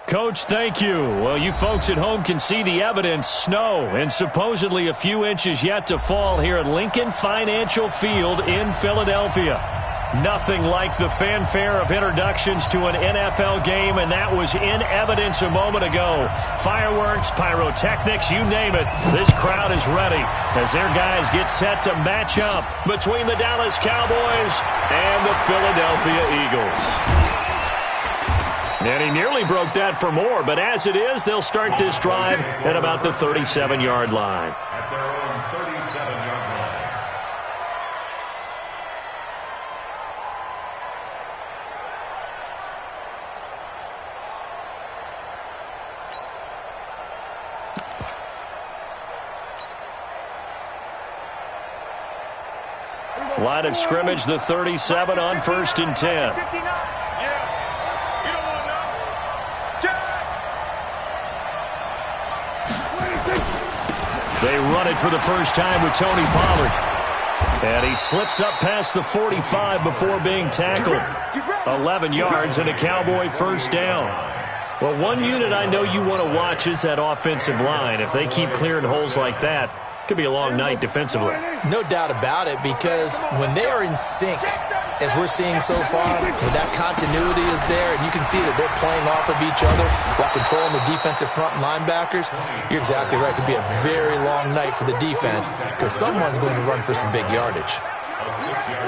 Coach, thank you. Well, you folks at home can see the evidence. Snow and supposedly a few inches yet to fall here at Lincoln Financial Field in Philadelphia. Nothing like the fanfare of introductions to an NFL game, and that was in evidence a moment ago. Fireworks, pyrotechnics, you name it. This crowd is ready as their guys get set to match up between the Dallas Cowboys and the Philadelphia Eagles. And he nearly broke that for more, but as it is, they'll start this drive at about the 37-yard line. At their own 37-yard line. Line of scrimmage, the 37 on 1st and 10. They run it for the first time with Tony Pollard. And he slips up past the 45 before being tackled. 11 yards and a Cowboy first down. Well, one unit I know you want to watch is that offensive line. If they keep clearing holes like that, could be a long night defensively. No doubt about it, because when they are in sync, as we're seeing so far, when that continuity is there, and you can see that they're playing off of each other while controlling the defensive front linebackers, you're exactly right. It could be a very long night for the defense, because someone's going to run for some big yardage.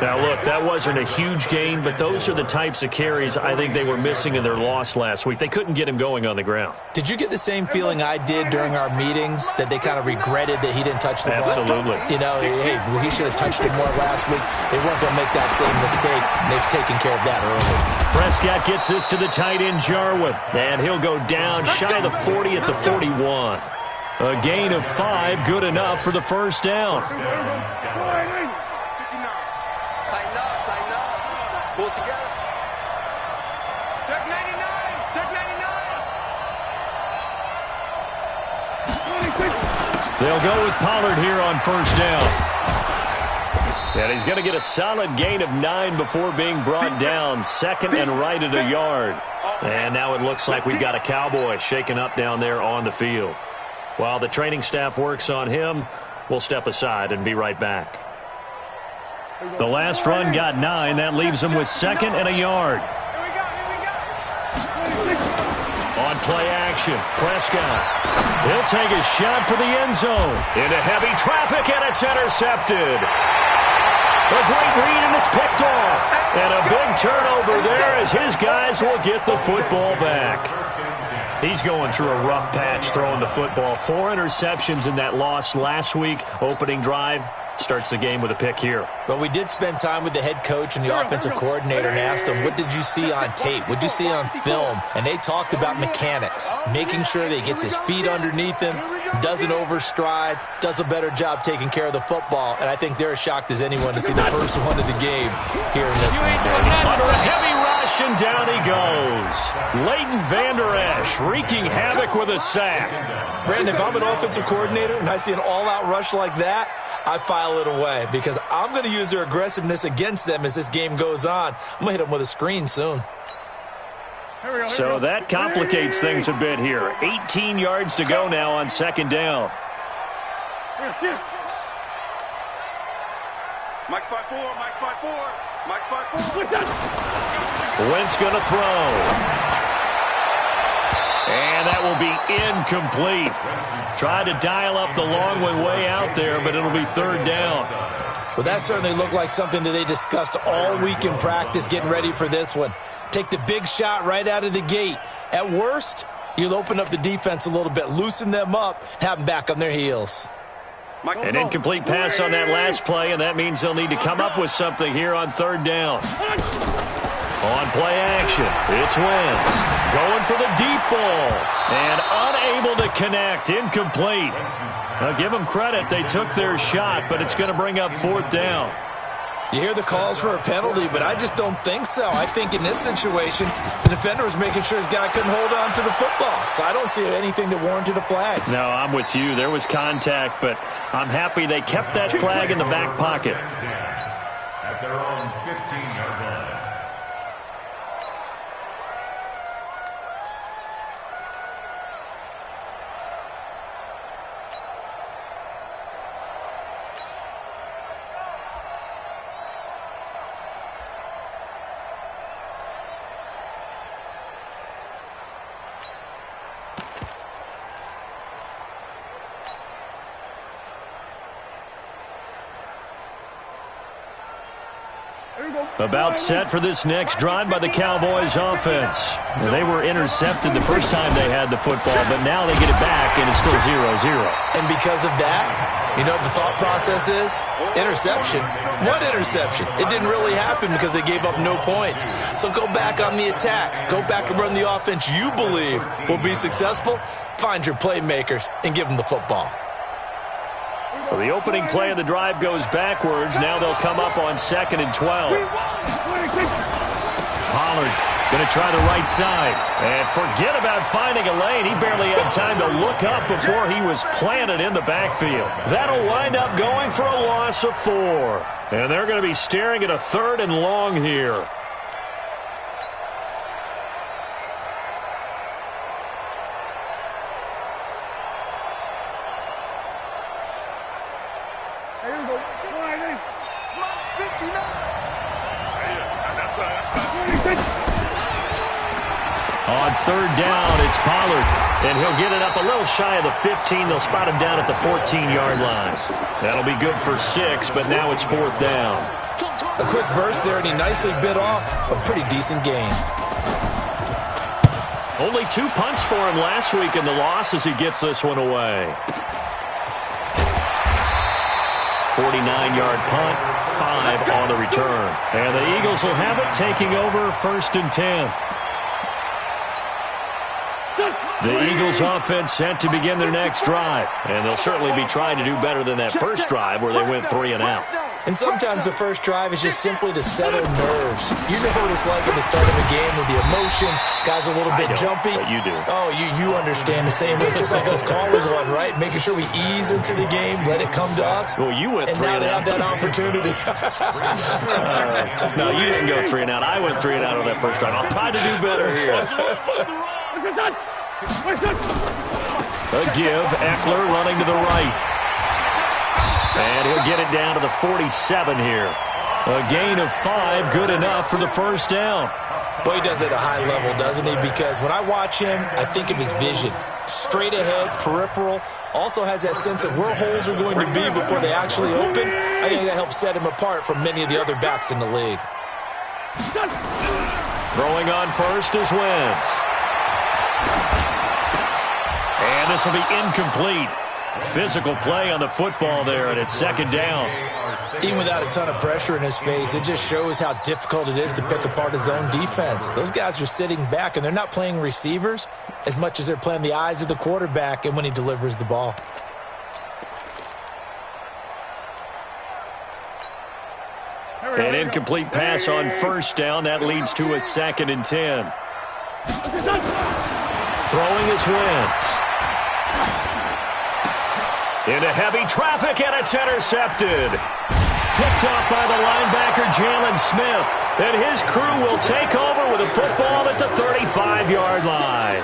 Now, look, that wasn't a huge gain, but those are the types of carries I think they were missing in their loss last week. They couldn't get him going on the ground. Did you get the same feeling I did during our meetings, that they kind of regretted that he didn't touch the ball? Absolutely. You know, hey, he should have touched it more last week. They weren't going to make that same mistake, and they've taken care of that early. Prescott gets this to the tight end, Jarwin, and he'll go down shy of the 40 at the 41. A gain of 5, good enough for the first down. Pull it together. Check 99. Check 99. They'll go with Pollard here on first down. And he's going to get a solid gain of 9 before being brought down. Second and right at a yard. And now it looks like we've got a Cowboy shaken up down there on the field. While the training staff works on him, we'll step aside and be right back. The last run got 9. That leaves him with second and a yard. On play action, Prescott. He'll take a shot for the end zone. Into heavy traffic, and it's intercepted. A great read, and it's picked off. And a big turnover there as his guys will get the football back. He's going through a rough patch throwing the football. 4 interceptions in that loss last week. Opening drive starts the game with a pick here. But we did spend time with the head coach and the offensive coordinator and asked him, what did you see on tape? What did you see on film? And they talked about mechanics, making sure that he gets his feet underneath him, doesn't overstride, does a better job taking care of the football. And I think they're as shocked as anyone to see the first one of the game here in this one. Under a heavy rush, and down he goes. Leighton Vander Esch wreaking havoc with a sack. Brandon, if I'm an offensive coordinator and I see an all-out rush like that, I file it away because I'm going to use their aggressiveness against them as this game goes on. I'm going to hit them with a screen soon. So that complicates things a bit here. 18 yards to go now on second down. Mike 5-4, Mike 5-4, Mike 5-4. Wentz going to throw. And that will be incomplete. Tried to dial up the long one way out there, but it'll be third down. Well, that certainly looked like something that they discussed all week in practice getting ready for this one. Take the big shot right out of the gate. At worst, you'll open up the defense a little bit, loosen them up, have them back on their heels. An incomplete pass on that last play, and that means they'll need to come up with something here on third down. On play action, it's Wentz. Going for the deep ball. And unable to connect. Incomplete. Now, give them credit. They took their shot, but it's going to bring up fourth down. You hear the calls for a penalty, but I just don't think so. I think in this situation, the defender was making sure his guy couldn't hold on to the football. So I don't see anything that warranted a flag. No, I'm with you. There was contact, but I'm happy they kept that flag in the back pocket. At their own 15-yard line. About set for this next drive by the Cowboys offense. Well, they were intercepted the first time they had the football, but now they get it back, and it's still 0-0. And because of that, you know what the thought process is? Interception. What interception? It didn't really happen because they gave up no points. So go back on the attack. Go back and run the offense you believe will be successful. Find your playmakers and give them the football. So the opening play of the drive goes backwards. Now they'll come up on 2nd and 12. Pollard going to try the right side. And forget about finding a lane. He barely had time to look up before he was planted in the backfield. That'll wind up going for a loss of 4. And they're going to be staring at a 3rd and long here. On 3rd down, it's Pollard, and he'll get it up a little shy of the 15. They'll spot him down at the 14-yard line. That'll be good for 6, but now it's 4th down. A quick burst there, and he nicely bit off a pretty decent gain. Only 2 punts for him last week in the loss as he gets this one away. 49-yard punt, 5 on the return. And the Eagles will have it, taking over 1st and 10. The Eagles offense set to begin their next drive, and they'll certainly be trying to do better than that first drive where they went 3 and out. And sometimes the first drive is just simply to settle nerves. You know what it's like at the start of a game with the emotion, guys are a little bit jumpy. But you do. Oh, you understand the same way. It's just like us calling one, right? Making sure we ease into the game, let it come to us. Well, you went 3 and out. And now they have that opportunity. No, you didn't go 3 and out. I went 3 and out on that first drive. I'll try to do better here. A give, Eckler running to the right. And he'll get it down to the 47 here. A gain of 5, good enough for the first down. Boy, he does it at a high level, doesn't he? Because when I watch him, I think of his vision. Straight ahead, peripheral. Also has that sense of where holes are going to be before they actually open. I think that helps set him apart from many of the other backs in the league. Throwing on first is Wentz. And this will be incomplete. Physical play on the football there, and it's 2nd down. Even without a ton of pressure in his face, it just shows how difficult it is to pick apart his own defense. Those guys are sitting back, and they're not playing receivers as much as they're playing the eyes of the quarterback and when he delivers the ball. An incomplete pass on first down. That leads to a 2nd and 10. Throwing is Wentz. Into heavy traffic, and it's intercepted. Picked off by the linebacker, Jalen Smith. And his crew will take over with a football at the 35-yard line.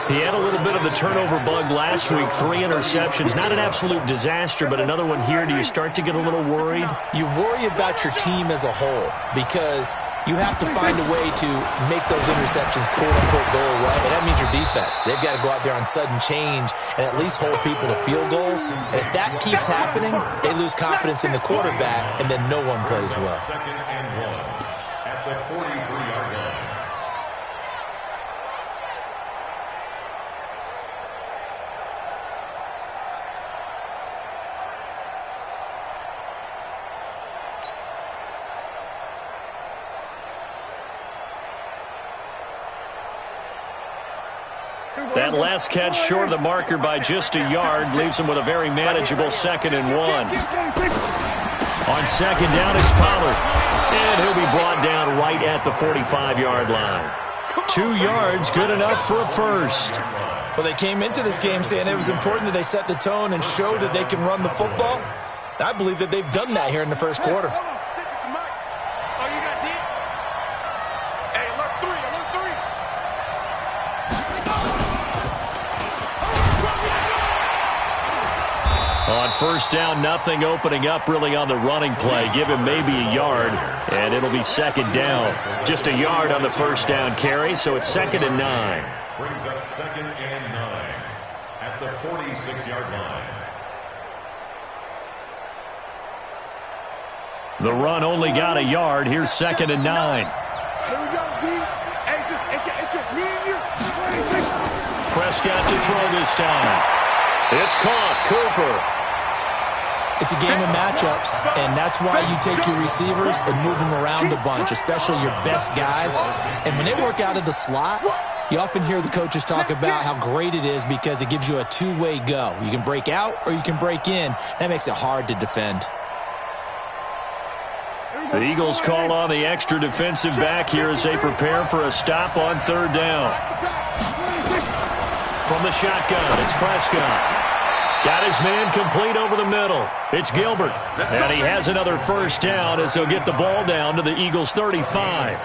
He had a little bit of the turnover bug last week, 3 interceptions. Not an absolute disaster, but another one here. Do you start to get a little worried? You worry about your team as a whole because you have to find a way to make those interceptions, quote-unquote, go away. And that means your defense. They've got to go out there on sudden change and at least hold people to field goals. And if that keeps happening, they lose confidence in the quarterback, and then no one plays well. 2nd and 1 at the 43-yard line. That last catch short of the marker by just a yard leaves him with a very manageable 2nd and 1. On 2nd down, it's Pollard. And he'll be brought down right at the 45-yard line. 2 yards, good enough for a first. Well, they came into this game saying it was important that they set the tone and show that they can run the football. I believe that they've done that here in the first quarter. On first down, nothing opening up really on the running play. Give him maybe a yard, and it'll be 2nd down. Just a yard on the first down carry, so it's 2nd and 9. Brings up 2nd and 9 at the 46-yard line. The run only got a yard. Here's 2nd and 9. Here we go, D. Hey, it's just me and you. Prescott to throw this time. It's caught. Cooper. It's a game of matchups, and that's why you take your receivers and move them around a bunch, especially your best guys. And when they work out of the slot, you often hear the coaches talk about how great it is because it gives you a two-way go. You can break out or you can break in. That makes it hard to defend. The Eagles call on the extra defensive back here as they prepare for a stop on 3rd down. From the shotgun, it's Prescott. Got his man complete over the middle. It's Gilbert. And he has another 1st down as they'll get the ball down to the Eagles' 35.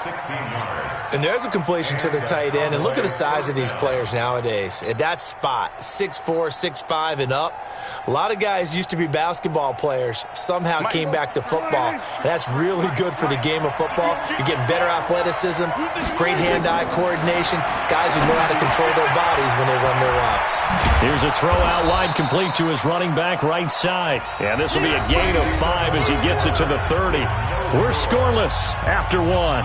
And there's a completion to the tight end. And look at the size of these players nowadays. At that spot, 6'4", 6'5", and up. A lot of guys used to be basketball players, somehow came back to football. And that's really good for the game of football. You're getting better athleticism, great hand-eye coordination, guys who know how to control their bodies when they run their routes. Here's a throw out wide complete to his running back right side. And this will be a gain of 5 as he gets it to the 30. We're scoreless after 1.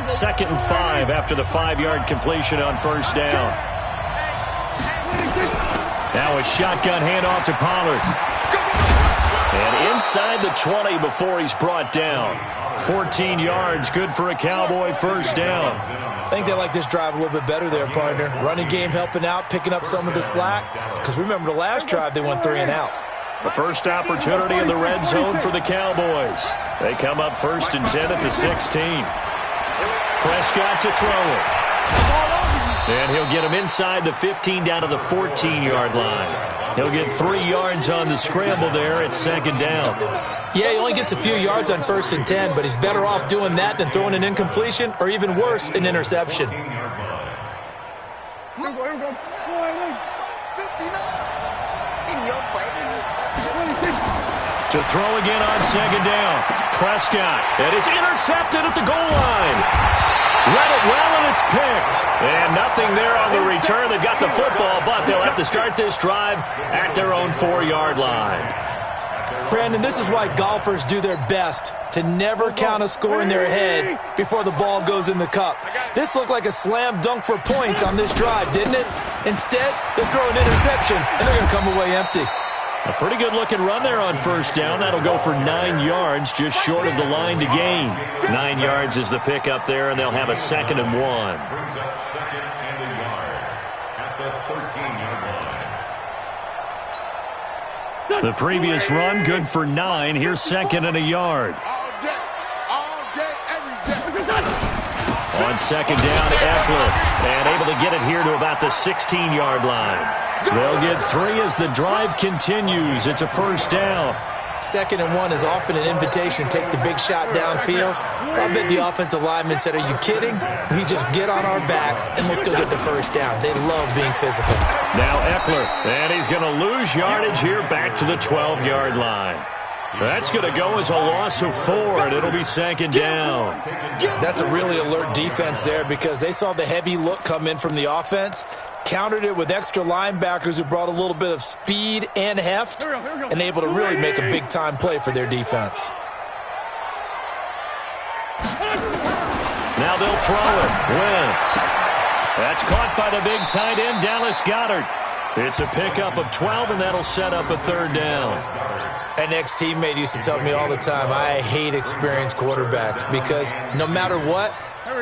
Second and 5 after the 5-yard completion on 1st down. Now a shotgun handoff to Pollard. And inside the 20 before he's brought down. 14 yards, good for a Cowboy 1st down. I think they like this drive a little bit better there, partner. Running game helping out, picking up some of the slack. Because remember the last drive, they went 3 and out. The first opportunity in the red zone for the Cowboys. They come up 1st and 10 at the 16. Prescott to throw it. And he'll get him inside the 15 down to the 14-yard line. He'll get 3 yards on the scramble there at 2nd down. Yeah, he only gets a few yards on 1st and 10, but he's better off doing that than throwing an incompletion or even worse, an interception. To throw again on 2nd down. Prescott, and it's intercepted at the goal line. Read it well, and it's picked. And nothing there on the return. They've got the football, but they'll have to start this drive at their own 4-yard line. Brandon, this is why golfers do their best to never count a score in their head before the ball goes in the cup. This looked like a slam dunk for points on this drive, didn't it? Instead, they throw an interception, and they're going to come away empty. A pretty good-looking run there on 1st down. That'll go for 9 yards, just short of the line to gain. 9 yards is the pickup there, and they'll have a 2nd and 1. Brings up 2nd and a yard at the 13-yard line. The previous run, good for 9. Here's 2nd and a yard. All day, every day. On 2nd down, Eckler. And able to get it here to about the 16-yard line. They'll get 3 as the drive continues. It's a 1st down. 2nd and 1 is often an invitation to take the big shot downfield. I bet the offensive lineman said, are you kidding? We just get on our backs and let's go get the 1st down. They love being physical. Now Eckler, and he's going to lose yardage here back to the 12-yard line. That's going to go as a loss of 4, and it'll be 2nd down. That's a really alert defense there because they saw the heavy look come in from the offense, countered it with extra linebackers who brought a little bit of speed and heft, and able to really make a big-time play for their defense. Now they'll throw it. Wentz. That's caught by the big tight end, Dallas Goedert. It's a pickup of 12, and that'll set up a 3rd down. An ex-teammate used to tell me all the time, I hate experienced quarterbacks because no matter what,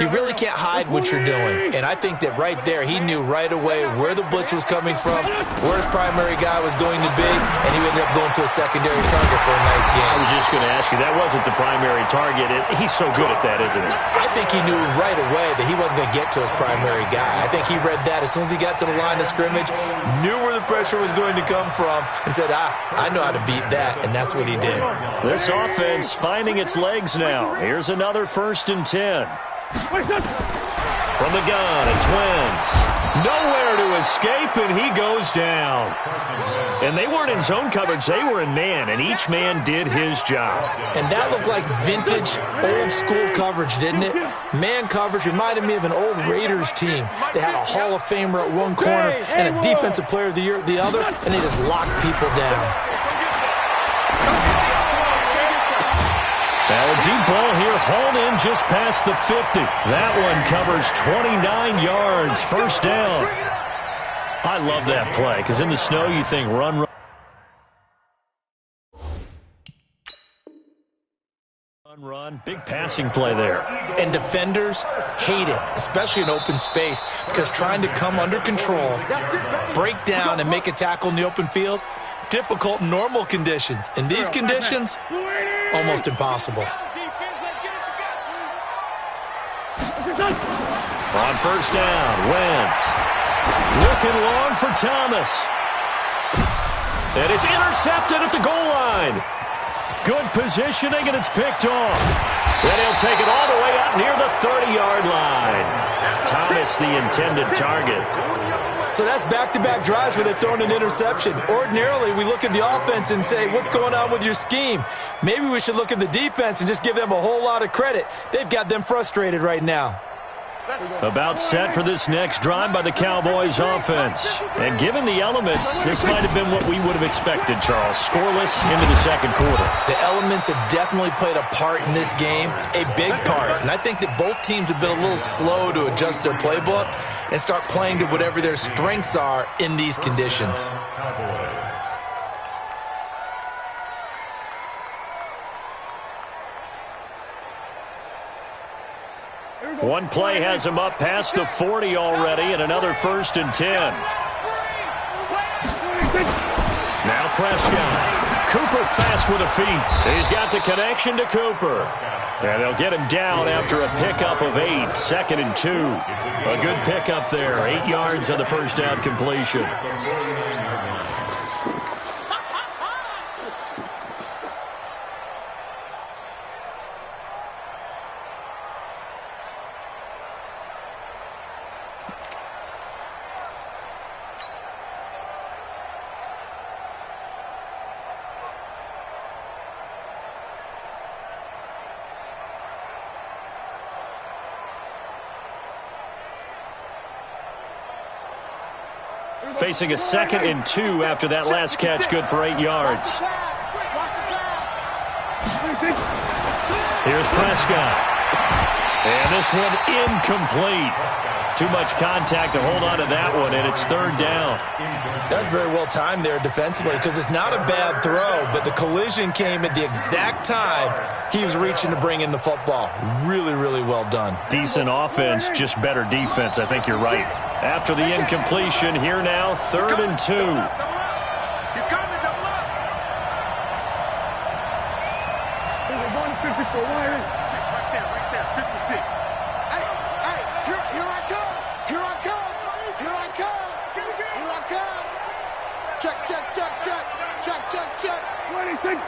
you really can't hide what you're doing. And I think that right there, he knew right away where the blitz was coming from, where his primary guy was going to be, and he ended up going to a secondary target for a nice game. I was just going to ask you, that wasn't the primary target. He's so good at that, isn't he? I think he knew right away that he wasn't going to get to his primary guy. I think he read that as soon as he got to the line of scrimmage, knew where the pressure was going to come from, and said, I know how to beat that, and that's what he did. This offense finding its legs now. Here's another 1st and 10. From the gun, it's Wentz. Nowhere to escape, and he goes down. And they weren't in zone coverage. They were in man, and each man did his job. And that looked like vintage, old-school coverage, didn't it? Man coverage reminded me of an old Raiders team. They had a Hall of Famer at one corner and a Defensive Player of the Year at the other, and they just locked people down. Now a deep ball here, hauled in just past the 50. That one covers 29 yards, first down. I love that play, because in the snow you think run, run. Big passing play there. And defenders hate it, especially in open space, because trying to come under control, break down, and make a tackle in the open field, difficult in normal conditions. In these conditions, almost impossible. On first down, Wentz. Looking long for Thomas. And it's intercepted at the goal line. Good positioning, and it's picked off. Then he'll take it all the way out near the 30-yard line. Thomas, the intended target. So that's back-to-back drives where they've thrown an interception. Ordinarily, we look at the offense and say, what's going on with your scheme? Maybe we should look at the defense and just give them a whole lot of credit. They've got them frustrated right now. About set for this next drive by the Cowboys offense. And given the elements, this might have been what we would have expected, Charles. Scoreless into the second quarter. The elements have definitely played a part in this game, a big part. And I think that both teams have been a little slow to adjust their playbook and start playing to whatever their strengths are in these conditions. One play has him up past the 40 already, and another 1st and 10. Now Prescott. Cooper fast with the feet. He's got the connection to Cooper. And they'll get him down after a pickup of 8, 2nd and 2. A good pickup there, 8 yards on the first down completion. Facing a 2nd and 2 after that last catch, good for 8 yards. Here's Prescott. And this one incomplete. Too much contact to hold on to that one, and it's 3rd down. That's very well timed there defensively, because it's not a bad throw, but the collision came at the exact time he was reaching to bring in the football. Really, really well done. Decent offense, just better defense. I think you're right. After the incompletion, here now, 3rd and 2. He's coming to double up. Right there, 56. Hey, here I come. Here I come. Here I come. Here I come. Check. 26.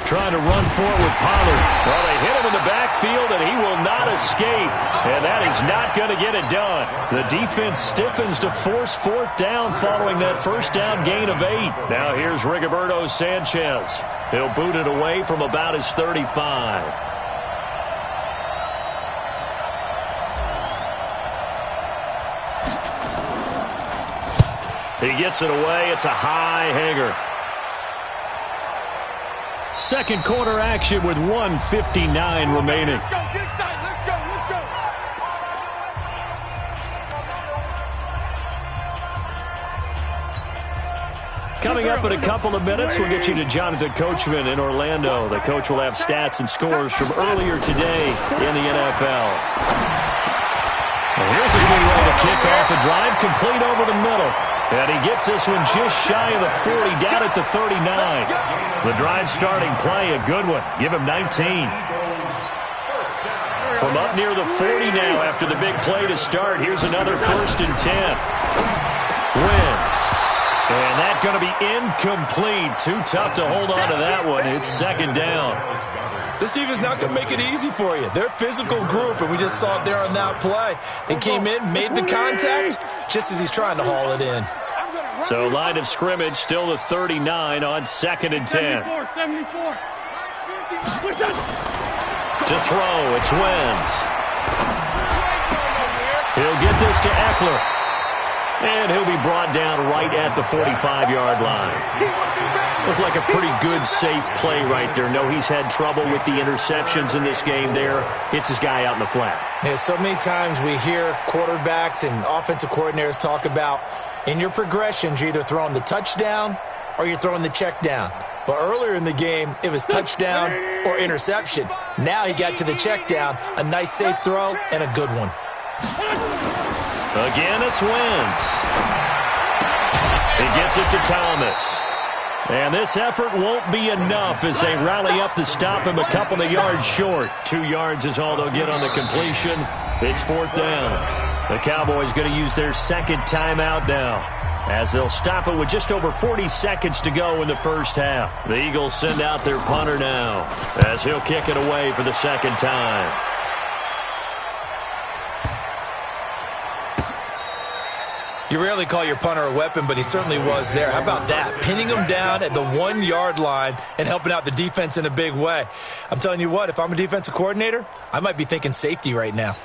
Trying to run for it with Pollard. Well, they hit him in the backfield, and he will not escape. And that is not going to get it done. The defense stiffens to force 4th down following that first down gain of 8. Now here's Rigoberto Sanchez. He'll boot it away from about his 35. He gets it away. It's a high hanger. Second quarter action with 1:59 remaining. Let's go. Coming up in a couple of minutes, we'll get you to Jonathan Coachman in Orlando. The coach will have stats and scores from earlier today in the NFL. Well, here's a good way to kick off a drive, complete over the middle. And he gets this one just shy of the 40, down at the 39. The drive starting play, a good one. Give him 19. From up near the 40 now after the big play to start, here's another 1st and 10. Wentz. And that's going to be incomplete. Too tough to hold on to that one. It's 2nd down. This defense is not going to make it easy for you. They're a physical group, and we just saw it there on that play. They came in, made the contact, just as he's trying to haul it in. So line of scrimmage still the 39 on 2nd and 10. 74. To throw, it's Wentz. He'll get this to Eckler. And he'll be brought down right at the 45-yard line. Looked like a pretty good, safe play right there. No, he's had trouble with the interceptions in this game there. Hits his guy out in the flat. Yeah, so many times we hear quarterbacks and offensive coordinators talk about in your progressions, you're either throwing the touchdown or you're throwing the check down. But earlier in the game, it was touchdown or interception. Now he got to the check down, a nice safe throw, and a good one. Again, it's Wentz. He gets it to Thomas. And this effort won't be enough as they rally up to stop him a couple of yards short. 2 yards is all they'll get on the completion. It's 4th down. The Cowboys going to use their second timeout now, as they'll stop it with just over 40 seconds to go in the first half. The Eagles send out their punter now, as he'll kick it away for the second time. You rarely call your punter a weapon, but he certainly was there. How about that? Pinning him down at the 1-yard line and helping out the defense in a big way. I'm telling you what, if I'm a defensive coordinator, I might be thinking safety right now.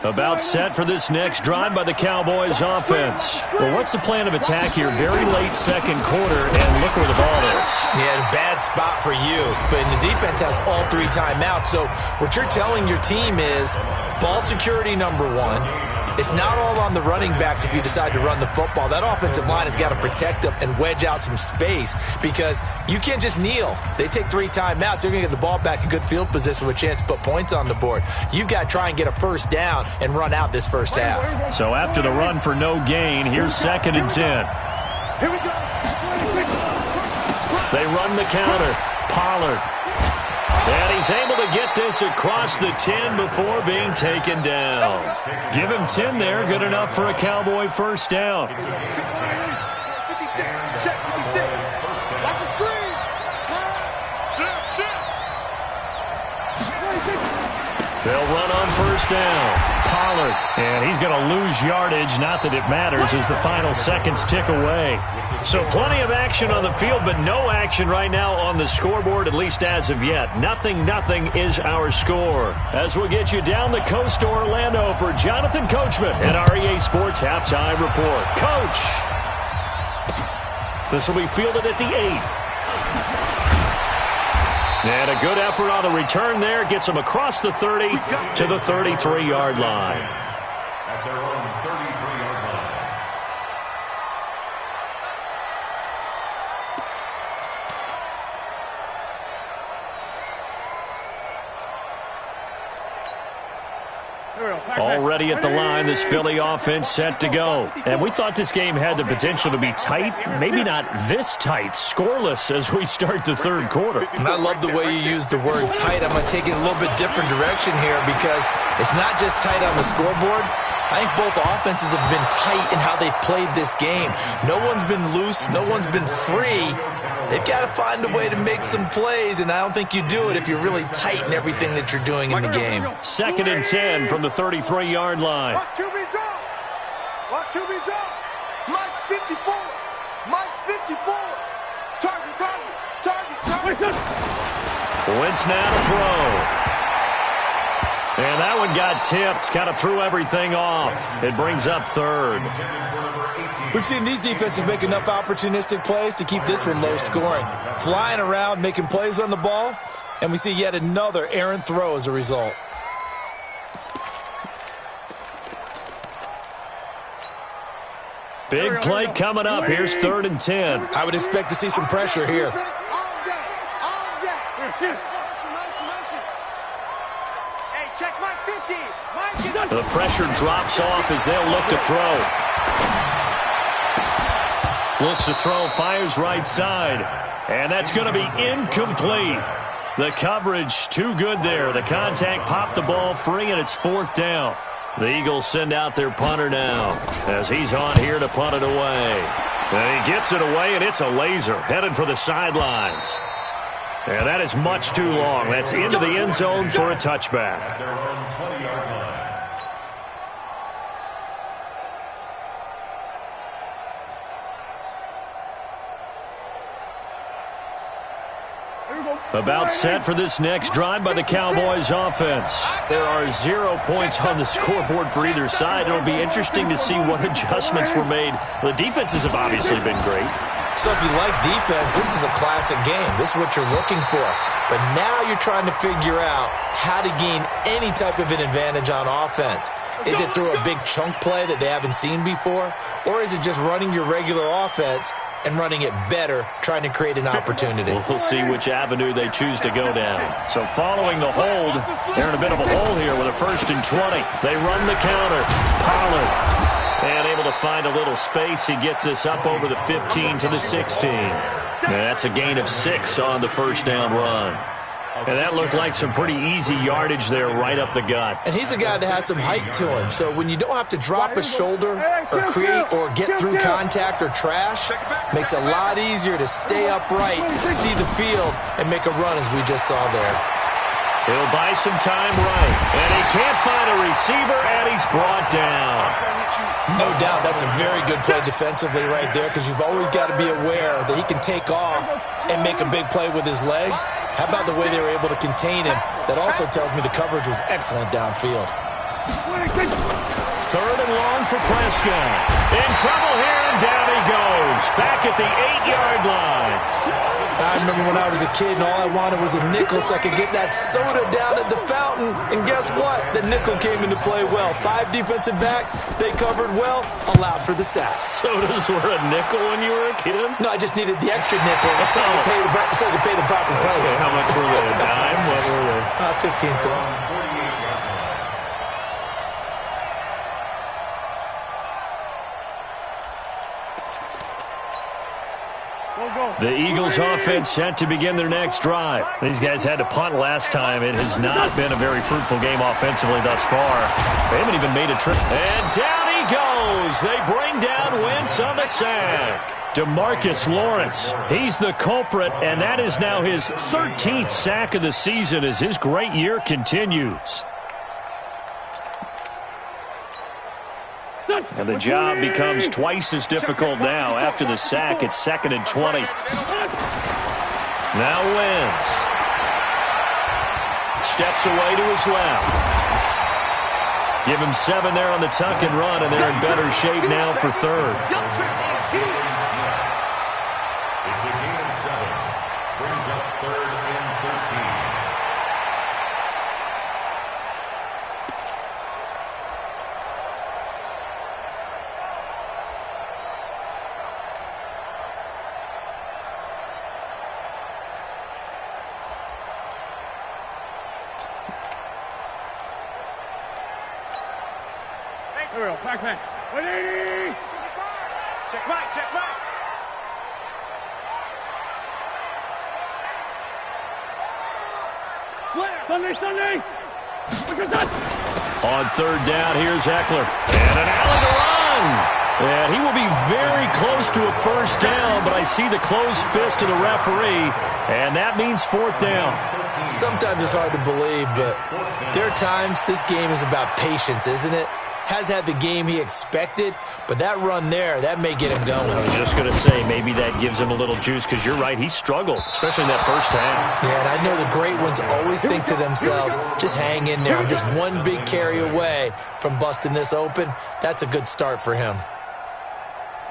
About set for this next drive by the Cowboys offense. Well, what's the plan of attack here? Very late second quarter, and look where the ball is. Yeah, a bad spot for you. But the defense has all 3 timeouts. So what you're telling your team is ball security number 1. It's not all on the running backs if you decide to run the football. That offensive line has got to protect them and wedge out some space because you can't just kneel. They take 3 timeouts. They're going to get the ball back in good field position with a chance to put points on the board. You've got to try and get a first down and run out this first half. So after the run for no gain, here's 2nd and 10. Here we go. They run the counter. Pollard. And he's able to get this across the 10 before being taken down. Give him 10 there. Good enough for a Cowboy first down. Check 56. Watch the screen. Pass. Shift. They'll run on first down. Pollard. And he's going to lose yardage. Not that it matters as the final seconds tick away. So plenty of action on the field, but no action right now on the scoreboard, at least as of yet. Nothing is our score. As we'll get you down the coast to Orlando for Jonathan Coachman at our EA Sports Halftime Report. Coach! This will be fielded at the 8. And a good effort on the return there. Gets him across the 30 to the 33-yard line. At their own 33-yard line. Already at the line, this Philly offense set to go. And we thought this game had the potential to be tight. Maybe not this tight, scoreless as we start the third quarter. And I love the way you use the word tight. I'm going to take it a little bit different direction here because it's not just tight on the scoreboard. I think both offenses have been tight in how they've played this game. No one's been loose. No one's been free. They've got to find a way to make some plays, and I don't think you do it if you're really tight in everything that you're doing in the game. 2nd and 10 from the 33-yard line. Watch QB drop. Watch QB drop. Mike's 54. Mike's 54. Target. Wentz now to throw. And that one got tipped. Kind of threw everything off. It brings up 3rd. We've seen these defenses make enough opportunistic plays to keep this one low scoring. Flying around, making plays on the ball, and we see yet another errant throw as a result. Big play coming up. Here's 3rd and 10. I would expect to see some pressure here. Check Mike 50. Mike, The pressure drops off as they'll look to throw. Looks to throw, fires right side. And that's going to be incomplete. The coverage too good there. The contact popped the ball free, and it's 4th down. The Eagles send out their punter now as he's on here to punt it away. And he gets it away, and it's a laser headed for the sidelines. And that is much too long. That's into the end zone for a touchback. At their own 20-yard line. About set for this next drive by the Cowboys offense. There are 0 points on the scoreboard for either side. It'll be interesting to see what adjustments were made. The defenses have obviously been great. So if you like defense, this is a classic game. This is what you're looking for. But now you're trying to figure out how to gain any type of an advantage on offense. Is it through a big chunk play that they haven't seen before? Or is it just running your regular offense and running it better, trying to create an opportunity? We'll see which avenue they choose to go down. So following the hold, they're in a bit of a hole here with a 1st and 20. They run the counter. Pollard. And able to find a little space. He gets this up over the 15 to the 16. And that's a gain of 6 on the first down run. And that looked like some pretty easy yardage there right up the gut. And he's a guy that has some height to him. So when you don't have to drop a shoulder or create or get through contact or trash, makes it a lot easier to stay upright, see the field, and make a run as we just saw there. He'll buy some time right. And he can't find a receiver, and he's brought down. No doubt that's a very good play defensively right there, because you've always got to be aware that he can take off and make a big play with his legs. How about the way they were able to contain him? That also tells me the coverage was excellent downfield. 3rd and long for Prescott. In trouble here, and down he goes. Back at the 8-yard line. I remember when I was a kid and all I wanted was a nickel so I could get that soda down at the fountain. And guess what? The nickel came into play well. 5 defensive backs, they covered well, allowed for the sack. Sodas were a nickel when you were a kid? No, I just needed the extra nickel so I could pay the proper price. Okay, how much were they? A dime? What were they? 15 cents. The Eagles offense set to begin their next drive. These guys had to punt last time. It has not been a very fruitful game offensively thus far. They haven't even made a trip. And down he goes. They bring down Wentz on the sack. DeMarcus Lawrence, he's the culprit, and that is now his 13th sack of the season as his great year continues. And the job becomes twice as difficult now. After the sack, it's 2nd and 20. Now Wentz. Steps away to his left. Give him 7 there on the tuck and run, and they're in better shape now for 3rd. It's a gain of 7. Brings up 3rd and 13. Back. 180. Check back. Slam. Sunday. Look at that. On 3rd down, here's Eckler. And an alley to run. And he will be very close to a 1st down, but I see the closed fist of the referee, and that means 4th down. Sometimes it's hard to believe, but there are times this game is about patience, isn't it? Has had the game he expected, but that run there, that may get him going. I was just going to say, maybe that gives him a little juice, because you're right, he struggled, especially in that 1st half. Yeah, and I know the great ones always think to themselves, just hang in there. I'm just one big carry away from busting this open. That's a good start for him.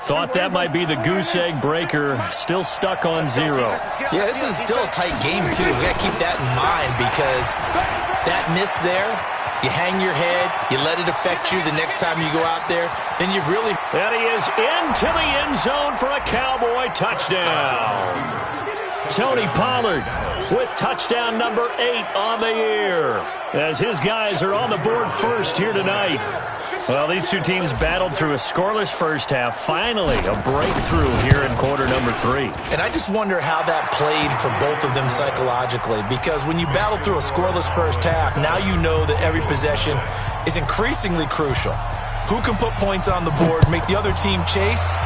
Thought that might be the goose egg breaker. Still stuck on 0. Yeah, this is still a tight game, too. We got to keep that in mind, because that miss there, you hang your head, you let it affect you the next time you go out there, then you've really... And he is into the end zone for a Cowboy touchdown. Tony Pollard with touchdown number 8 on the year, as his guys are on the board first here tonight. Well, these two teams battled through a scoreless 1st half. Finally, a breakthrough here in quarter number 3. And I just wonder how that played for both of them psychologically, because when you battle through a scoreless 1st half, now you know that every possession is increasingly crucial. Who can put points on the board, make the other team chase,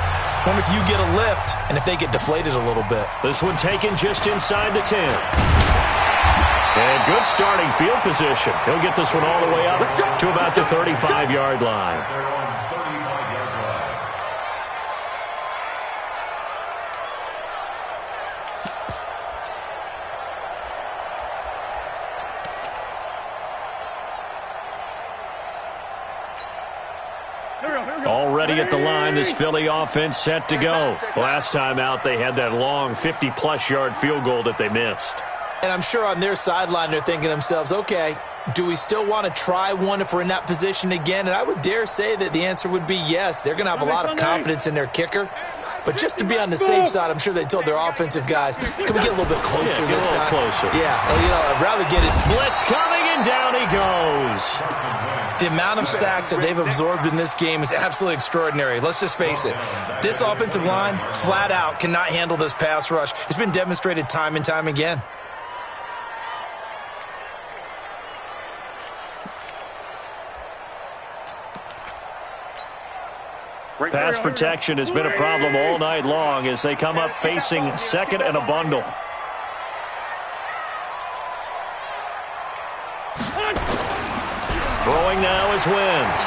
Wonder if you get a lift and if they get deflated a little bit. This one taken just inside the 10. And good starting field position. He'll get this one all the way up to about the 35-yard line. Already at the line, this Philly offense set to go. Last time out, they had that long 50-plus yard field goal that they missed. And I'm sure on their sideline, they're thinking to themselves, okay, do we still want to try one if we're in that position again? And I would dare say that the answer would be yes. They're going to have a lot of confidence in their kicker. But just to be on the safe side, I'm sure they told their offensive guys, can we get a little bit closer this time? Closer. Yeah, I'd rather get it. Blitz coming, and down he goes. The amount of sacks that they've absorbed in this game is absolutely extraordinary. Let's just face it. This offensive line, flat out, cannot handle this pass rush. It's been demonstrated time and time again. Pass protection has been a problem all night long as they come up facing second and a bundle. Throwing now is Wentz.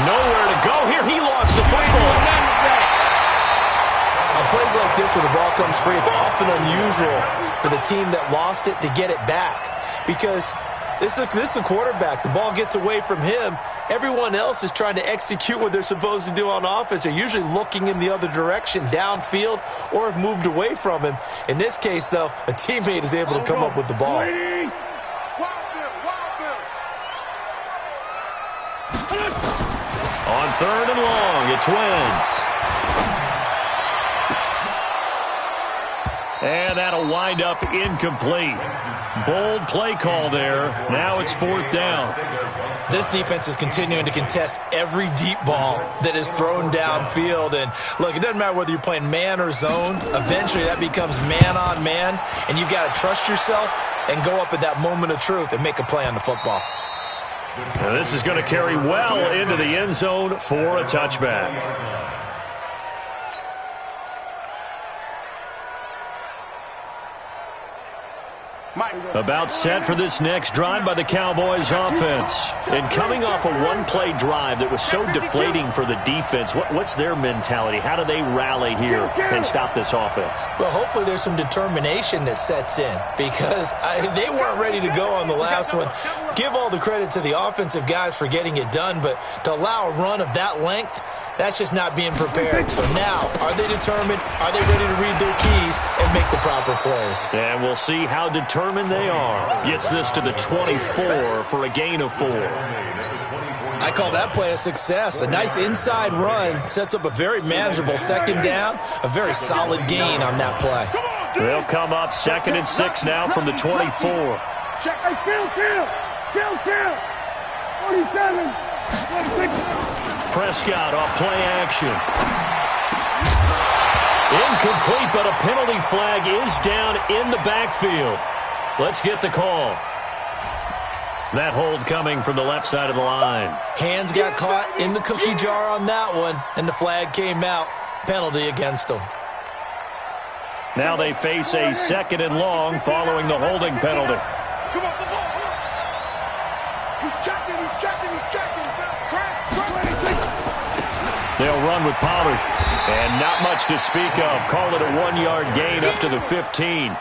Nowhere to go here. He lost the football. On plays like this where the ball comes free, it's often unusual for the team that lost it to get it back. Because this is the quarterback. The ball gets away from him. Everyone else is trying to execute what they're supposed to do on offense. They're usually looking in the other direction, downfield, or have moved away from him. In this case, though, a teammate is able to come up with the ball. On third and long, it's Wentz. And that'll wind up incomplete. Bold play call there. Now it's fourth down. This defense is continuing to contest every deep ball that is thrown downfield. And, look, it doesn't matter whether you're playing man or zone. Eventually that becomes man on man. And you've got to trust yourself and go up at that moment of truth and make a play on the football. Now this is going to carry well into the end zone for a touchback. About set for this next drive by the Cowboys offense. And coming off a one-play drive that was so deflating for the defense, what's their mentality? How do they rally here and stop this offense? Well, hopefully there's some determination that sets in because they weren't ready to go on the last one. Give all the credit to the offensive guys for getting it done, but to allow a run of that length, that's just not being prepared. So now, are they determined? Are they ready to read their keys and make the proper plays? And we'll see how determined they are. Gets this to the 24 for a gain of 4. I call that play a success. A nice inside run sets up a very manageable second down, a very solid gain on that play. They'll come up second and 6 now from the 24. Check. Hey, kill. 47. 46. Prescott off play action. Incomplete, but a penalty flag is down in the backfield. Let's get the call. That hold coming from the left side of the line. Hands got caught in the cookie jar on that one, and the flag came out. Penalty against them. Now they face a second and long following the holding penalty. Come on, the ball. He's checking. They'll run with Pollard. And not much to speak of. Call it a 1-yard gain up to the 15.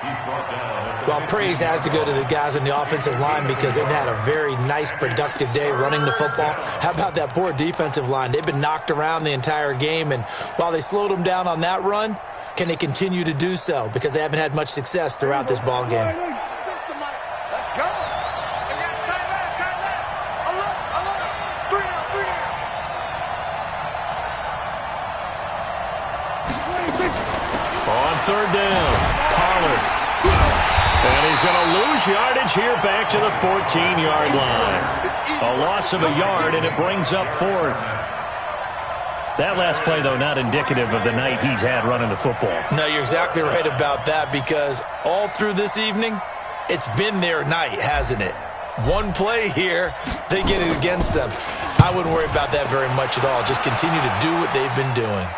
Well, praise has to go to the guys on the offensive line because they've had a very nice, productive day running the football. How about that poor defensive line? They've been knocked around the entire game, and while they slowed them down on that run, can they continue to do so? Because they haven't had much success throughout this ball game. Let's go. On third down, Pollard. And he's going to lose yardage here back to the 14-yard line. A loss of a yard, and it brings up fourth. That last play, though, not indicative of the night he's had running the football. No, you're exactly right about that because all through this evening, it's been their night, hasn't it? One play here, they get it against them. I wouldn't worry about that very much at all. Just continue to do what they've been doing.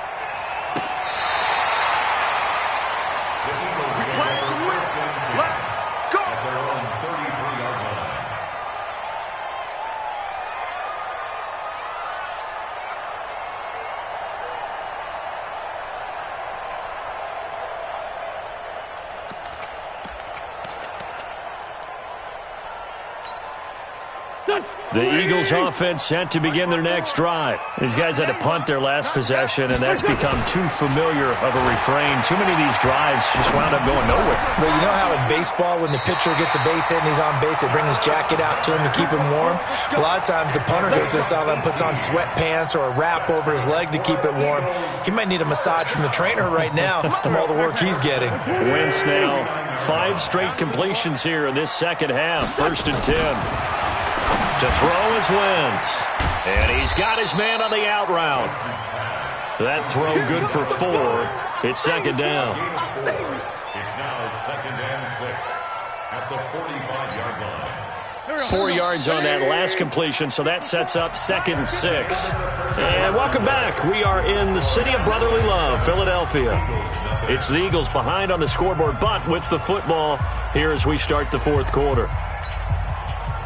The Eagles offense set to begin their next drive. These guys had to punt their last possession, and that's become too familiar of a refrain. Too many of these drives just wound up going nowhere. But you know how in baseball, when the pitcher gets a base hit and he's on base, they bring his jacket out to him to keep him warm? A lot of times the punter goes to the sideline and puts on sweatpants or a wrap over his leg to keep it warm. He might need a massage from the trainer right now from all the work he's getting. Wentz now 5 straight completions here in this second half. 1st and 10. To throw is Wentz. And he's got his man on the out route. That throw good for 4. It's 2nd down. It's now 2nd and 6 at the 45-yard line. 4 yards on that last completion, so that sets up 2nd and 6. And welcome back. We are in the city of brotherly love, Philadelphia. It's the Eagles behind on the scoreboard, but with the football here as we start the 4th quarter.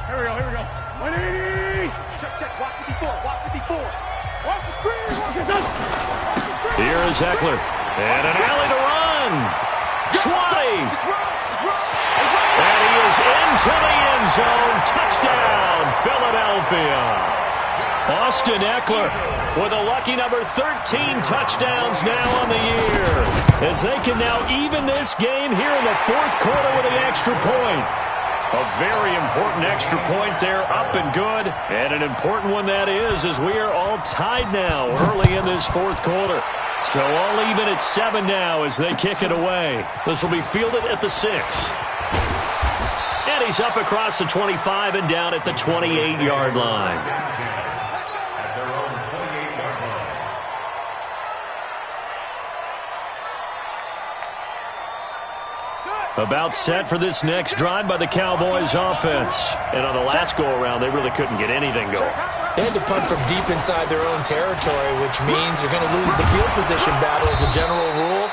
Here we go. 180! Check. Watch 54. Watch the screen. Here is Eckler. And an alley to run. 20. And he is into the end zone. Touchdown, Philadelphia. Austin Eckler with a lucky number 13 touchdowns now on the year, as they can now even this game here in the 4th quarter with an extra point. A very important extra point there, up and good. And an important one that is, as we are all tied now early in this 4th quarter. So all even at 7 now as they kick it away. This will be fielded at the 6. And he's up across the 25 and down at the 28-yard line. About set for this next drive by the Cowboys offense. And on the last go-around, they really couldn't get anything going. They had to punt from deep inside their own territory, which means you're going to lose the field position battle as a general rule.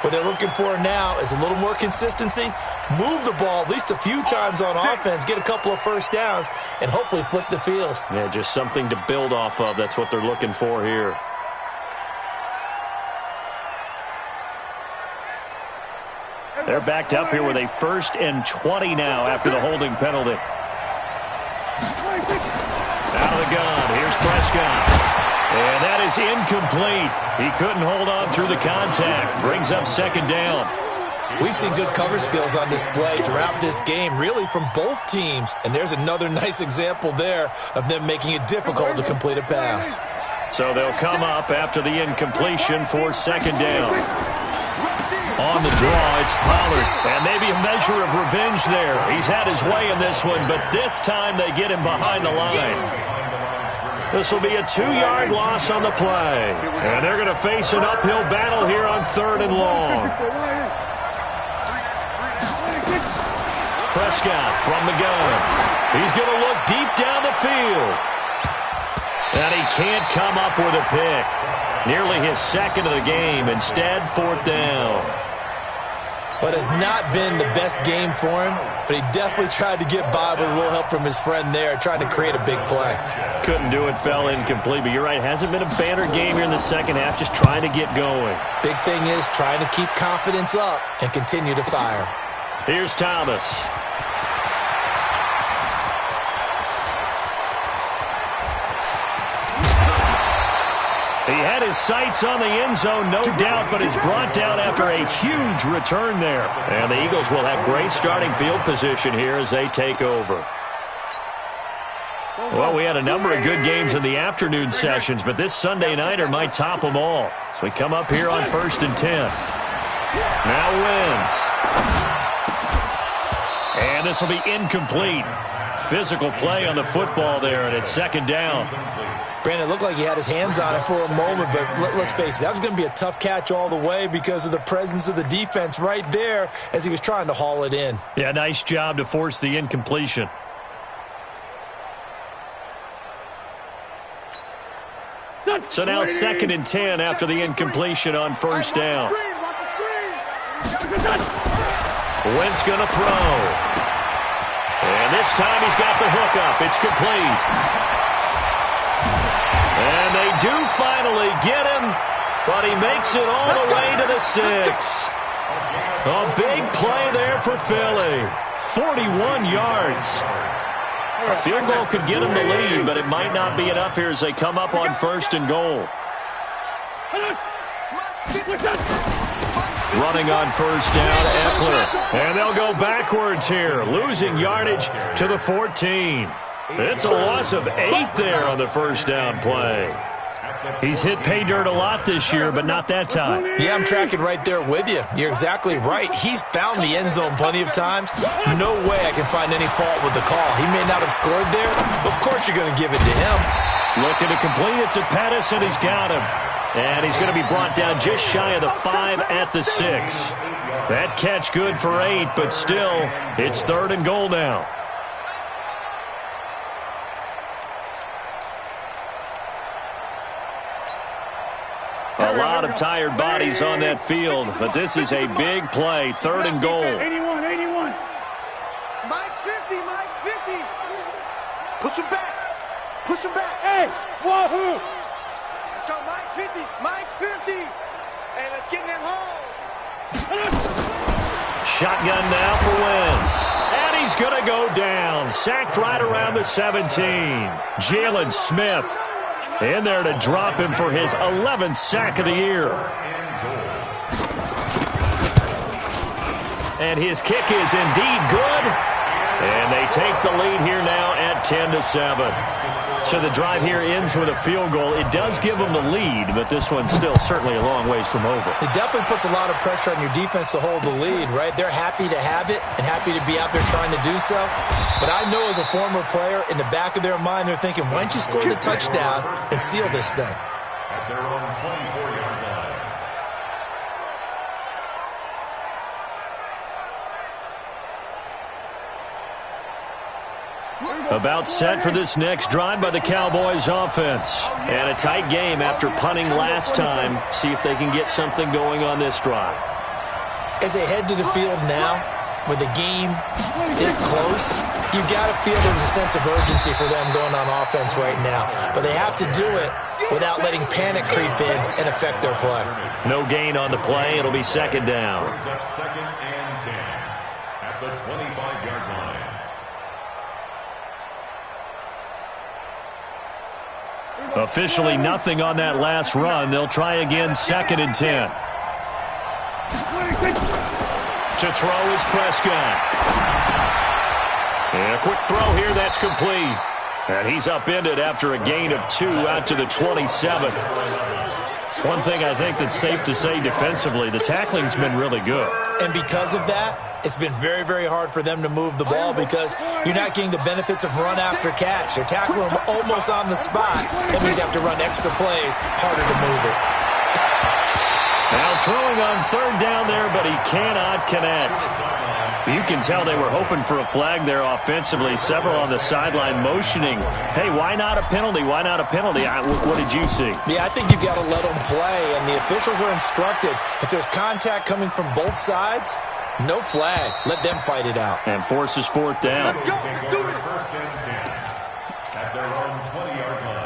What they're looking for now is a little more consistency, move the ball at least a few times on offense, get a couple of first downs, and hopefully flip the field. Yeah, just something to build off of. That's what they're looking for here. They're backed up here with a 1st and 20 now after the holding penalty. Out of the gun. Here's Prescott. And that is incomplete. He couldn't hold on through the contact. Brings up 2nd down. We've seen good cover skills on display throughout this game, really from both teams. And there's another nice example there of them making it difficult to complete a pass. So they'll come up after the incompletion for 2nd down. On the draw, it's Pollard. And maybe a measure of revenge there. He's had his way in this one, but this time they get him behind the line. This will be a 2-yard loss on the play. And they're going to face an uphill battle here on 3rd and long. Prescott from the gun. He's going to look deep down the field. And he can't come up with a pick. Nearly his 2nd of the game. Instead, 4th down. But has not been the best game for him, but he definitely tried to get by with a little help from his friend there, trying to create a big play. Couldn't do it, fell incomplete, but you're right, hasn't been a banner game here in the 2nd half, just trying to get going. Big thing is trying to keep confidence up and continue to fire. Here's Thomas. He had his sights on the end zone, no doubt, but is brought down after a huge return there. And the Eagles will have great starting field position here as they take over. Well, we had a number of good games in the afternoon sessions, but this Sunday nighter might top them all. So we come up here on 1st and 10. Now Wentz. And this will be incomplete. Physical play on the football there, and it's 2nd down. Brandon, it looked like he had his hands on it for a moment, but let's face it, that was going to be a tough catch all the way because of the presence of the defense right there as he was trying to haul it in. Yeah, nice job to force the incompletion. So now 2nd and 10 after the incompletion on first down. Wentz going to throw. And this time he's got the hook up. It's complete. And they do finally get him, but he makes it all the way to the 6. A big play there for Philly. 41 yards. A field goal could get him the lead, but it might not be enough here as they come up on 1st and goal. Running on 1st down, Eckler. And they'll go backwards here, losing yardage to the 14. It's a loss of 8 there on the 1st down play. He's hit pay dirt a lot this year, but not that time. Yeah, I'm tracking right there with you. You're exactly right. He's found the end zone plenty of times. No way I can find any fault with the call. He may not have scored there, but of course you're going to give it to him. Looking to complete it to Pettis, and he's got him. And he's going to be brought down just shy of the 5 at the 6. That catch good for 8, but still, it's 3rd and goal now. A lot of tired bodies on that field, but this is a big play. 3rd and goal. 81. Mike's 50. Mike's 50. Push him back. Push him back. Hey, wahoo! Let's go, Mike 50. Mike 50. Hey, let's get in them holes. Shotgun now for Wentz. And he's going to go down. Sacked right around the 17. Jalen Smith in there to drop him for his 11th sack of the year. And his kick is indeed good. And they take the lead here now at 10-7. So the drive here ends with a field goal. It does give them the lead, but this one's still certainly a long ways from over. It definitely puts a lot of pressure on your defense to hold the lead, right? They're happy to have it and happy to be out there trying to do so. But I know as a former player, in the back of their mind, they're thinking, why don't you score the touchdown and seal this thing? At their own 24-yard line. About set for this next drive by the Cowboys offense. And a tight game after punting last time. See if they can get something going on this drive. As they head to the field now, with the game this close, you've got to feel there's a sense of urgency for them going on offense right now. But they have to do it without letting panic creep in and affect their play. No gain on the play. It'll be 2nd down. Brings up 2nd and 10 at the 25-yard line. Officially nothing on that last run. They'll try again 2nd and 10. To throw is Prescott. And a quick throw here, that's complete. And he's upended after a gain of 2 out to the 27. One thing I think that's safe to say defensively, the tackling's been really good. And because of that, it's been very, very hard for them to move the ball because you're not getting the benefits of run after catch. They're tackling them almost on the spot. That means you have to run extra plays, harder to move it. Now throwing on 3rd down there, but he cannot connect. You can tell they were hoping for a flag there offensively. Several on the sideline motioning, hey, why not a penalty? Why not a penalty? What did you see? Yeah, I think you've got to let them play, and the officials are instructed. If there's contact coming from both sides, no flag. Let them fight it out. And forces 4th down. Let's go. Let's do it. 1st and 10 at their own 20-yard line.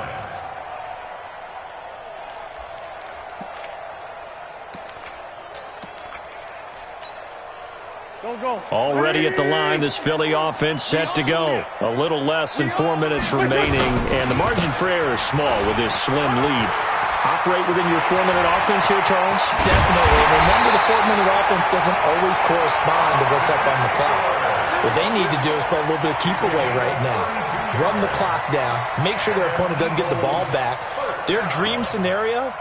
Go. Already at the line, this Philly offense set to go. A little less than 4 minutes remaining, and the margin for error is small with this slim lead. Operate within your 4-minute offense here, Charles? Definitely. And remember, the 4-minute offense doesn't always correspond to what's up on the clock. What they need to do is play a little bit of keep away right now. Run the clock down. Make sure their opponent doesn't get the ball back. Their dream scenario,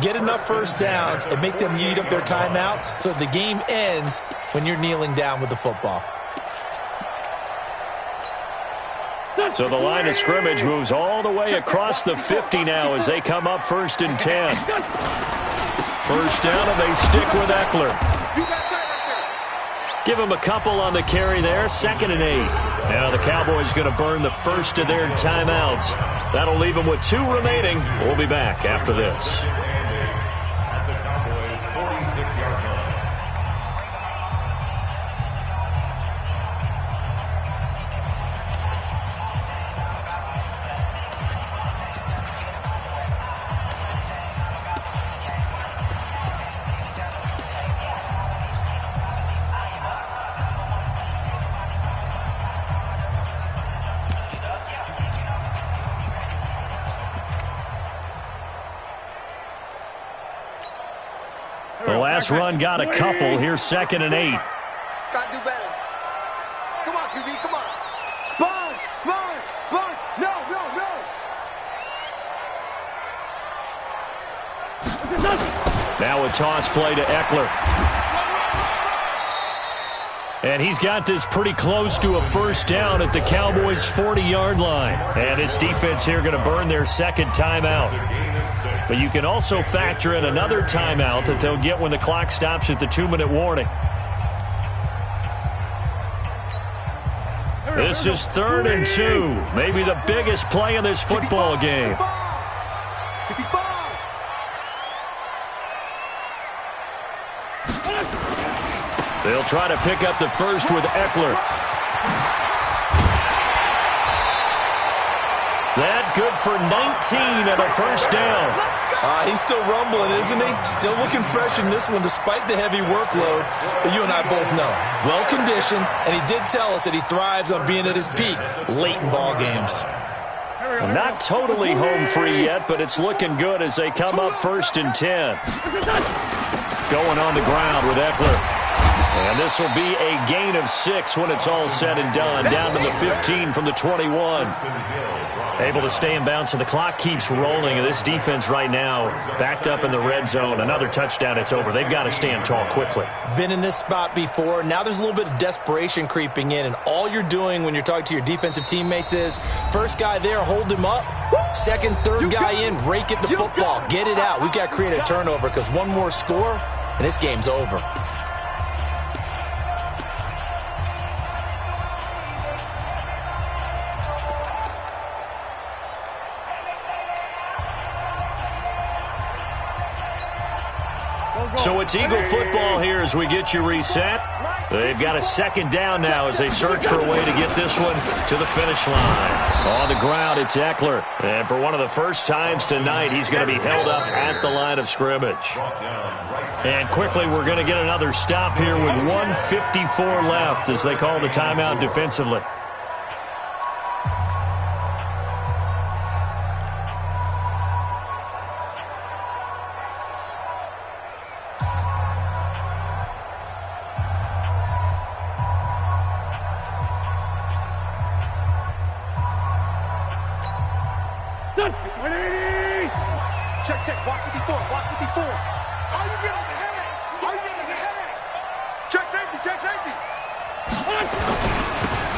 get enough first downs and make them eat up their timeouts so the game ends when you're kneeling down with the football. So the line of scrimmage moves all the way across the 50 now as they come up 1st and 10. 1st down, and they stick with Eckler. Give him a couple on the carry there. 2nd and 8. Now the Cowboys going to burn the first of their timeouts. That'll leave them with 2 remaining. We'll be back after this. At the Cowboys' 46-yard line. The last run got a couple. Here's 2nd and 8. Gotta do better. Come on, QB, come on. Sponge! Sponge! Sponge! No, no, no! Now a toss play to Eckler. And he's got this pretty close to a first down at the Cowboys' 40-yard line. And this defense here going to burn their 2nd timeout. But you can also factor in another timeout that they'll get when the clock stops at the 2-minute warning. This is 3rd and 2. Maybe the biggest play in this football game. 55. They'll try to pick up the first with Eckler. That good for 19 and a first down. He's still rumbling, isn't he? Still looking fresh in this one despite the heavy workload. But you and I both know, well-conditioned, and he did tell us that he thrives on being at his peak late in ball games. Not totally home free yet, but it's looking good as they come up 1st and 10. Going on the ground with Eckler. And this will be a gain of 6 when it's all said and done. Down to the 15 from the 21. Able to stay in bounds, and the clock keeps rolling. And this defense right now backed up in the red zone. Another touchdown, it's over. They've got to stand tall quickly. Been in this spot before. Now there's a little bit of desperation creeping in. And all you're doing when you're talking to your defensive teammates is, first guy there, hold him up. Second, third guy in, rake at the football. Get it out. We've got to create a turnover because one more score, and this game's over. So it's Eagle football here as we get you reset. They've got a 2nd down now as they search for a way to get this one to the finish line. On the ground, it's Eckler. And for one of the first times tonight, he's going to be held up at the line of scrimmage. And quickly, we're going to get another stop here with 1:54 left as they call the timeout defensively. Check, check, walk 54, walk 54. All you get is a headache. All you get is a headache. Check safety, check safety.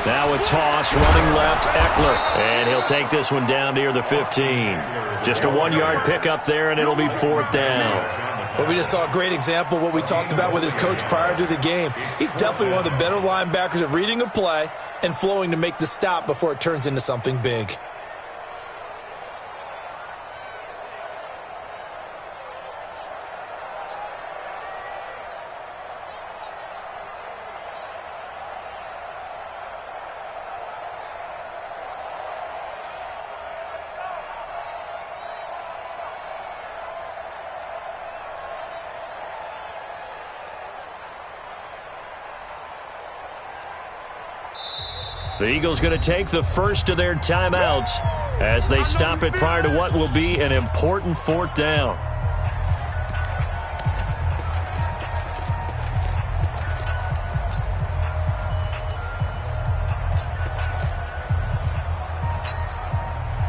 Now a toss, running left, Eckler. And he'll take this one down near the 15. Just a 1-yard pickup there, and it'll be 4th down. But we just saw a great example of what we talked about with his coach prior to the game. He's definitely one of the better linebackers at reading a play and flowing to make the stop before it turns into something big. The Eagles going to take the first of their timeouts as they stop it prior to what will be an important 4th down.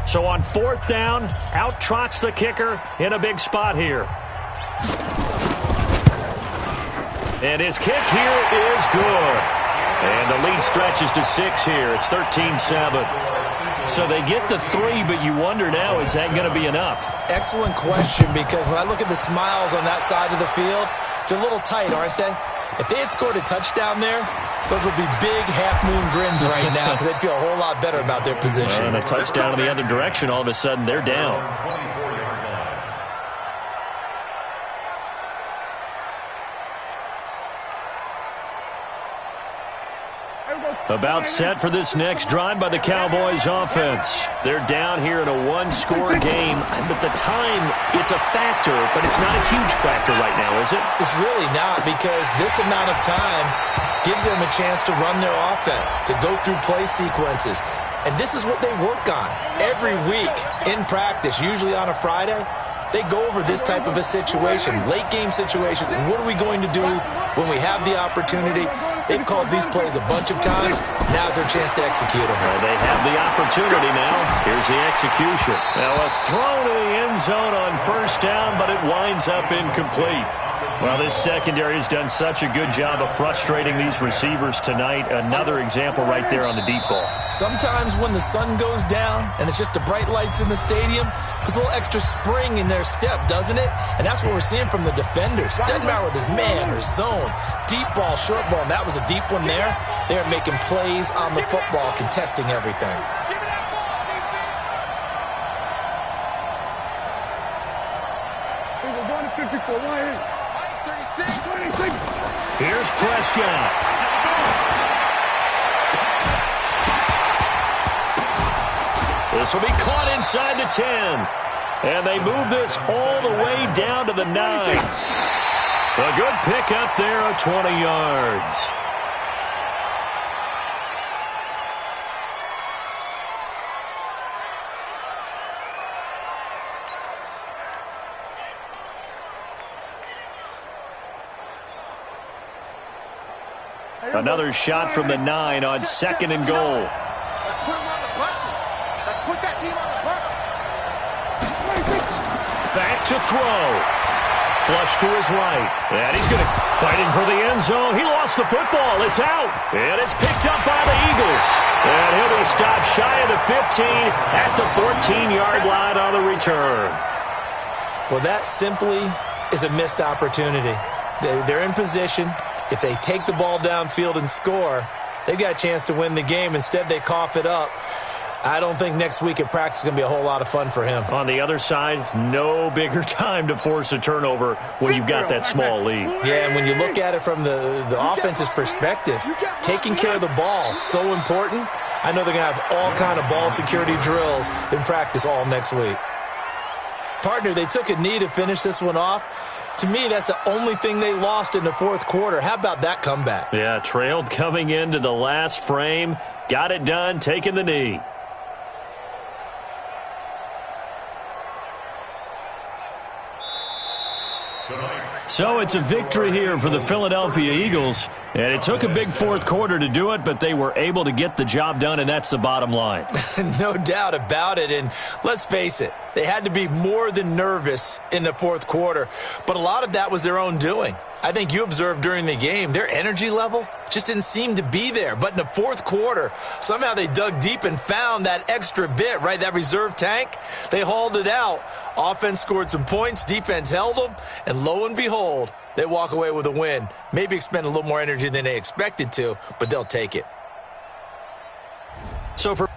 So on 4th down, out trots the kicker in a big spot here. And his kick here is good. And the lead stretches to 6 here. It's 13-7. So they get the 3, but you wonder now, is that going to be enough? Excellent question, because when I look at the smiles on that side of the field, they're a little tight, aren't they? If they had scored a touchdown there, Those will be big half-moon grins right now because they'd feel a whole lot better about their position. And a touchdown in the other direction, all of a sudden they're down. About set for this next drive by the Cowboys offense. They're down here in a one-score game. But the time, it's a factor, but it's not a huge factor right now, is it? It's really not, because this amount of time gives them a chance to run their offense, to go through play sequences. And this is what they work on every week in practice, usually on a Friday. They go over this type of a situation, late-game situation. What are we going to do when we have the opportunity? They've called these plays a bunch of times. Now's their chance to execute them. Well, they have the opportunity now. Here's the execution. Now a throw to the end zone on first down, but it winds up incomplete. Well, this secondary has done such a good job of frustrating these receivers tonight. Another example right there on the deep ball. Sometimes when the sun goes down and it's just the bright lights in the stadium, puts a little extra spring in their step, doesn't it? And that's what we're seeing from the defenders. Doesn't matter whether it's man or zone, deep ball, short ball. And that was a deep one there. They're making plays on the football, contesting everything. Here's Prescott. This will be caught inside the 10. And they move this all the way down to the 9. A good pickup there of 20 yards. Another shot from the 9 on 2nd and goal. Let's put them on the buses. Let's put that team on the bus. Back to throw. Flush to his right. And he's going to fighting for the end zone. He lost the football. It's out. And it's picked up by the Eagles. And he'll be stopped shy of the 15 at the 14-yard line on the return. Well, that simply is a missed opportunity. They're in position. If they take the ball downfield and score, they've got a chance to win the game. Instead, they cough it up. I don't think next week at practice is going to be a whole lot of fun for him. On the other side, no bigger time to force a turnover when you've got that small lead. Yeah, and when you look at it from the offense's perspective, taking care of the ball is so important. I know they're going to have all kind of ball security drills in practice all next week. Partner, they took a knee to finish this one off. To me, that's the only thing they lost in the fourth quarter. How about that comeback? Yeah, trailed coming into the last frame. Got it done, taking the knee. So it's a victory here for the Philadelphia Eagles. And it took a big fourth quarter to do it, but they were able to get the job done, and that's the bottom line. No doubt about it. And let's face it, they had to be more than nervous in the fourth quarter. But a lot of that was their own doing. I think you observed during the game, their energy level just didn't seem to be there. But in the fourth quarter, somehow they dug deep and found that extra bit, right, that reserve tank. They hauled it out. Offense scored some points, defense held them, and lo and behold, they walk away with a win. Maybe expend a little more energy than they expected to, but they'll take it. So for